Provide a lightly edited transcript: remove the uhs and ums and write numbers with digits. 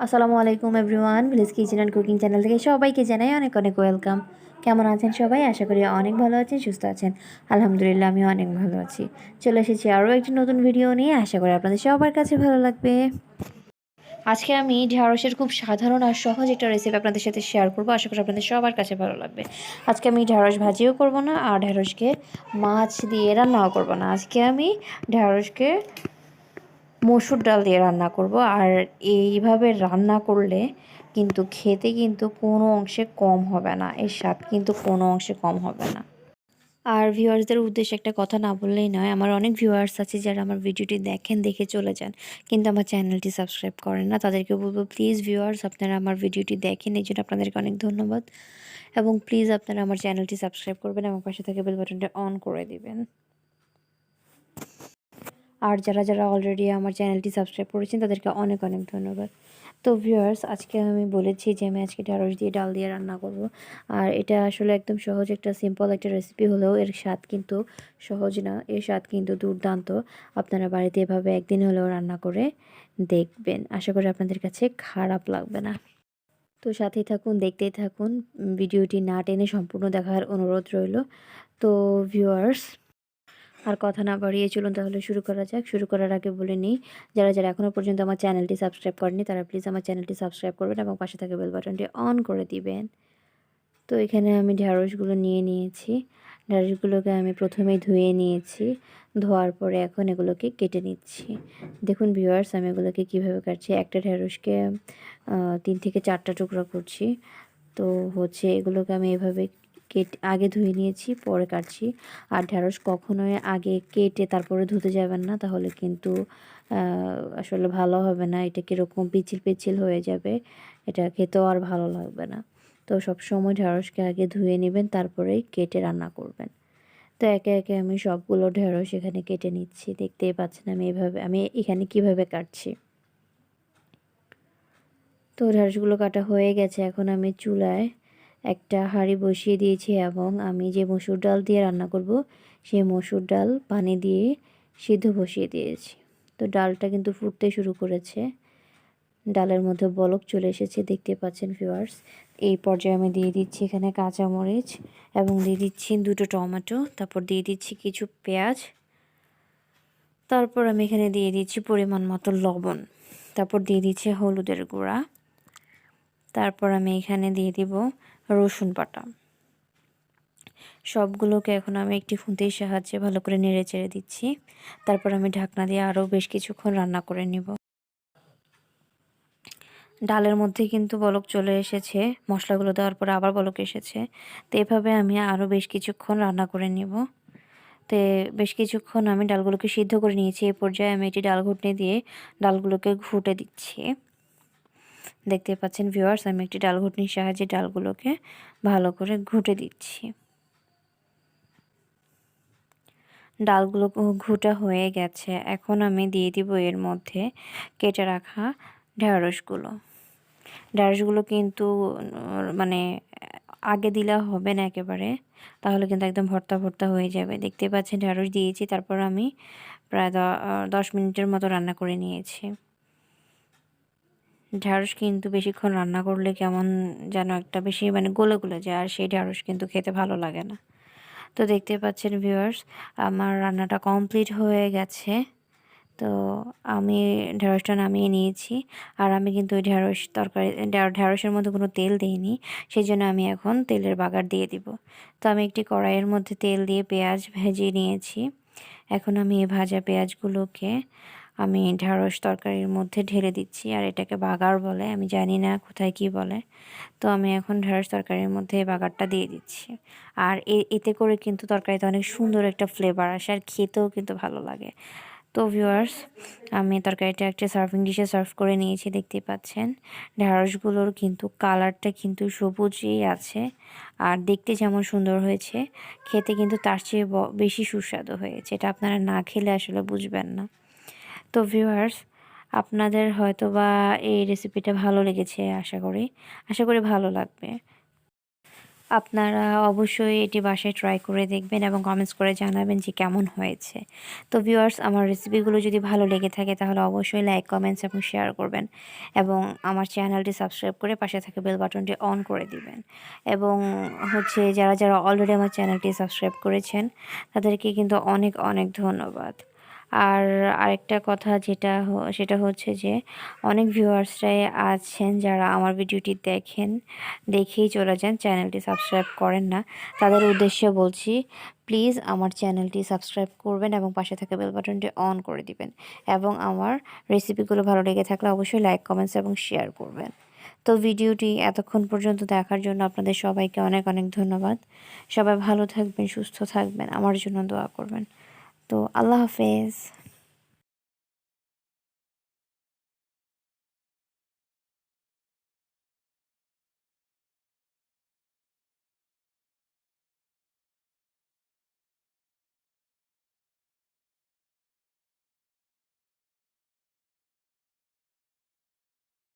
আসসালামু আলাইকুম everyone, village kitchen and cooking channel থেকে সবাইকে জানাই অনেক অনেক ওয়েলকাম। কেমন আছেন সবাই? আশা করি অনেক ভালো আছেন, সুস্থ আছেন। আলহামদুলিল্লাহ, আমিও অনেক ভালো আছি। চলে এসেছি আরও একটি নতুন ভিডিও নিয়ে। আশা করি আপনাদের সবার কাছে ভালো লাগবে। আজকে আমি ঢেঁড়সের খুব সাধারণ আর সহজ একটা রেসিপি আপনাদের সাথে শেয়ার করবো। আশা করি আপনাদের সবার কাছে ভালো লাগবে। আজকে আমি ঢেঁড়স ভাজিও করব না, আর ঢেঁড়সকে মাছ দিয়ে রান্নাও করব না। আজকে আমি ঢেঁড়সকে মসুর ডাল দিয়ে রান্না করব। আর এইভাবে রান্না করলে কিন্তু খেতে কিন্তু কোনো অংশে কম হবে না, এর স্বাদ কিন্তু কোনো অংশে কম হবে না। আর ভিউয়ার্সদের উদ্দেশ্যে একটা কথা না বললেই নয়, আমার অনেক ভিউয়ার্স আছে যারা আমার ভিডিওটি দেখেন, দেখে চলে যান, কিন্তু আমার চ্যানেলটি সাবস্ক্রাইব করেন না। তাদেরকে বলবো, প্লিজ ভিউয়ার্স, আপনারা আমার ভিডিওটি দেখেন, এই জন্য আপনাদেরকে অনেক ধন্যবাদ। এবং প্লিজ আপনারা আমার চ্যানেলটি সাবস্ক্রাইব করবেন এবং পাশে থেকে বেল বাটনটা অন করে দিবেন। আর যারা যারা অলরেডি আমার চ্যানেলটি সাবস্ক্রাইব করেছেন তাদেরকে অনেক অনেক ধন্যবাদ। তো ভিউয়ার্স, আজকে আমি বলেছি যে আমি আজকে ঢেঁড়স দিয়ে ডাল দিয়ে রান্না করব। আর এটা আসলে একদম সহজ একটা সিম্পল একটা রেসিপি হলেও এর স্বাদ কিন্তু সহজ না, এর স্বাদ কিন্তু দুর্দান্ত। আপনারা বাড়িতে এভাবে একদিন হলেও রান্না করে দেখবেন, আশা করি আপনাদের কাছে খারাপ লাগবে না। তো সাথেই থাকুন, দেখতেই থাকুন, ভিডিওটি না টেনে সম্পূর্ণ দেখার অনুরোধ রইল। তো ভিউয়ার্স, আর কথা না বাড়িয়ে চলুন তাহলে শুরু করা যাক। শুরু করার আগে বলে নিই, যারা যারা এখনও পর্যন্ত আমার চ্যানেলটি সাবস্ক্রাইব করেনি তারা প্লিজ আমার চ্যানেলটি সাবস্ক্রাইব করবেন এবং পাশে থাকা বেল বাটনটি অন করে দিবেন। তো এখানে আমি ঢেঁড়সগুলো নিয়ে নিয়েছি। ঢেঁড়সগুলোকে আমি প্রথমেই ধুয়ে নিয়েছি। ধোয়ার পরে এখন এগুলোকে কেটে নিচ্ছি। দেখুন ভিউয়ার্স, আমি এগুলোকে কীভাবে কাটছি। একটা ঢেঁড়সকে 3 থেকে 4টা টুকরো করছি। তো এগুলোকে আমি এভাবে কেটে আগে ধুয়ে নিয়েছি, পরে কাটছি। আর ঢেঁড়স কখনোই আগে কেটে তারপরে ধুতে যাবেন না, তাহলে কিন্তু আসলে ভালো হবে না। এটা কীরকম পিচ্ছিল পিচ্ছিল হয়ে যাবে, এটা খেতেও আর ভালো লাগবে না। তো সবসময় ঢেঁড়সকে আগে ধুয়ে নেবেন, তারপরেই কেটে রান্না করবেন। তো একে একে আমি সবগুলো ঢেঁড়স এখানে কেটে নিচ্ছি। দেখতেই পাচ্ছেন আমি এখানে কিভাবে কাটছি। তো ঢেঁড়সগুলো কাটা হয়ে গেছে। এখন আমি চুলায় একটা হাঁড়ি বসিয়ে দিয়েছি এবং আমি যে মসুর ডাল দিয়ে রান্না করব সেই মসুর ডাল পানি দিয়ে সিদ্ধ বসিয়ে দিয়েছি। তো ডালটা কিন্তু ফুটতে শুরু করেছে, ডালের মধ্যে বলক চলে এসেছে, দেখতে পাচ্ছেন ভিউয়ার্স। এই পর্যায়ে আমি দিয়ে দিচ্ছি এখানে কাঁচামরিচ এবং দিয়ে দিচ্ছি 2টো টমেটো, তারপর দিয়ে দিচ্ছি কিছু পেঁয়াজ, তারপর আমি এখানে দিয়ে দিচ্ছি পরিমাণ মতো লবণ, তারপর দিয়ে দিচ্ছি হলুদের গুঁড়া, তারপর আমি এখানে দিয়ে দিব রসুন বাটা। সবগুলোকে এখন আমি একটি খুন্তির সাহায্যে ভালো করে নেড়ে চেড়ে দিচ্ছি। তারপর আমি ঢাকনা দিয়ে আরও বেশ কিছুক্ষণ রান্না করে নিব। ডালের মধ্যে কিন্তু বলক চলে এসেছে, মশলাগুলো দেওয়ার পরে আবার বলক এসেছে। তো এভাবে আমি আরও বেশ কিছুক্ষণ রান্না করে নিব। তো বেশ কিছুক্ষণ আমি ডালগুলোকে সিদ্ধ করে নিয়েছি। এই পর্যায়ে আমি একটি ডাল ঘুটনি দিয়ে ডালগুলোকে ঘুটে দিচ্ছি। দেখতে পাচ্ছেন ভিউয়ার্স, আমি একটি ডাল ঘুটনির সাহায্যে ডালগুলোকে ভালো করে ঘুটে দিচ্ছি। ডালগুলো ঘুটা হয়ে গেছে। এখন আমি দিয়ে দিব এর মধ্যে কেটে রাখা ঢেঁড়সগুলো। ঢেঁড়সগুলো কিন্তু মানে আগে দিলে হবে না একেবারে, তাহলে কিন্তু একদম ভর্তা ভর্তা হয়ে যাবে। দেখতে পাচ্ছেন ঢেঁড়স দিয়েছি, তারপর আমি প্রায় 10 মিনিটের মতো রান্না করে নিয়েছি। ঢেঁড়স কিন্তু বেশিক্ষণ রান্না করলে কেমন যেন একটা বেশি গলে গলে যায়, আর সেই ঢেঁড়স কিন্তু খেতে ভালো লাগে না। তো দেখতে পাচ্ছেন ভিউয়ার্স, আমার রান্নাটা কমপ্লিট হয়ে গেছে। তো আমি ঢেঁড়সটা নামিয়ে নিয়েছি। আর আমি কিন্তু ওই ঢেঁড়সের মধ্যে কোনো তেল দিইনি, সেই জন্য আমি এখন তেলের বাগার দিয়ে দিব। তো আমি একটি কড়াইয়ের মধ্যে তেল দিয়ে পেঁয়াজ ভেজে নিয়েছি। এখন আমি এই ভাজা পেঁয়াজগুলোকে আমি ঢেঁড়স তরকারির মধ্যে ঢেলে দিচ্ছি। আর এটাকে বাগার বলে, আমি জানি না কোথায় কি বলে। তো আমি এখন ঢেঁড়স তরকারির মধ্যে এই বাগারটা দিয়ে দিচ্ছি। আর এতে করে কিন্তু তরকারিতে অনেক সুন্দর একটা ফ্লেভার আসে, আর খেতেও কিন্তু ভালো লাগে। তো ভিউয়ার্স, আমি তরকারিটা একটা সার্ভিং ডিশে সার্ভ করে নিয়েছি। দেখতে পাচ্ছেন ঢেঁড়সগুলোর কিন্তু কালারটা কিন্তু সবুজই আছে, আর দেখতে যেমন সুন্দর হয়েছে, খেতে কিন্তু তার চেয়ে বেশি সুস্বাদু হয়েছে। এটা আপনারা না খেলে আসলে বুঝবেন না। তো ভিউয়ার্স, আপনাদের হয়তোবা এই রেসিপিটা ভালো লেগেছে, আশা করি ভালো লাগবে। আপনারা অবশ্যই এটি বাসায় ট্রাই করে দেখবেন এবং কমেন্টস করে জানাবেন যে কেমন হয়েছে। তো ভিউয়ার্স, আমার রেসিপিগুলো যদি ভালো লেগে থাকে তাহলে অবশ্যই লাইক, কমেন্টস এবং শেয়ার করবেন এবং আমার চ্যানেলটি সাবস্ক্রাইব করে পাশে থাকা বেল বাটনটি অন করে দিবেন। এবং যারা যারা অলরেডি আমার চ্যানেলটি সাবস্ক্রাইব করেছেন তাদেরকে কিন্তু অনেক অনেক ধন্যবাদ। আর আরেকটা কথা সেটা হচ্ছে যে অনেক ভিউয়ার্সরাই আছেন যারা আমার ভিডিওটি দেখেই চলে যান, চ্যানেলটি সাবস্ক্রাইব করেন না। তাদের উদ্দেশ্যে বলছি, প্লিজ আমার চ্যানেলটি সাবস্ক্রাইব করবেন এবং পাশে থাকা বেল বাটনটি অন করে দিবেন এবং আমার রেসিপিগুলো ভালো লেগে থাকলে অবশ্যই লাইক, কমেন্টস এবং শেয়ার করবেন। তো ভিডিওটি এতক্ষণ পর্যন্ত দেখার জন্য আপনাদের সবাইকে অনেক অনেক ধন্যবাদ। সবাই ভালো থাকবেন, সুস্থ থাকবেন, আমার জন্য দোয়া করবেন। তো আল্লাহ হাফেজ।